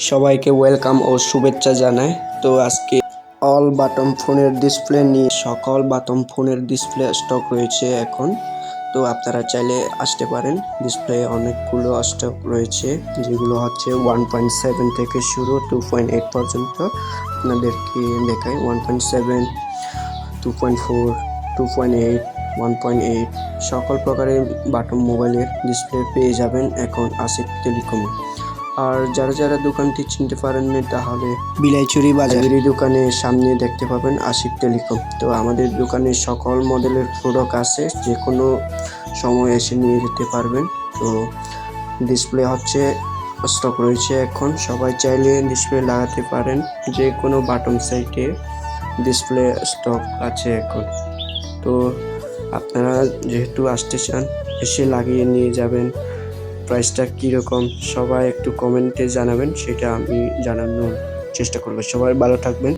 সবাইকে ওয়েলকাম ও শুভেচ্ছা জানাই। তো আজকে অল বাটন ফোনের ডিসপ্লে নিয়ে সকল বাটন ফোনের ডিসপ্লে স্টক রয়েছে এখন। তো আপনারা চাইলে আসতে পারেন। ডিসপ্লে অনেকগুলো স্টক রয়েছে, যেগুলো হচ্ছে 1.7 থেকে শুরু 2.8 পর্যন্ত। আপনাদেরকে দেখাই 1.7, 2.4, 2.8, 1.8 সকল প্রকারের বাটন মোবাইলের ডিসপ্লে পেয়ে যাবেন এখন আশিক টেলিকমে। আর যারা যারা দোকানটি চিনতে পারেননি তাহলে বিলাইছড়ি বাজারের দোকানের সামনে দেখতে পাবেন আশিক টেলিকম। তো আমাদের দোকানে সকল মডেলের প্রোডাক্ট আছে, যে কোনো সময় এসে নিয়ে যেতে পারবেন। তো ডিসপ্লে হচ্ছে স্টক রয়েছে এখন, সবাই চাইলে ডিসপ্লে লাগাতে পারেন। যে কোনো বাটন সাইটে ডিসপ্লে স্টক আছে এখন। তো আপনারা যেহেতু আসতে চান, এসে লাগিয়ে নিয়ে যাবেন। প্রাইসটা কীরকম সবাই একটু কমেন্টে জানাবেন, সেটা আমি জানানোর চেষ্টা করবো। সবাই ভালো থাকবেন।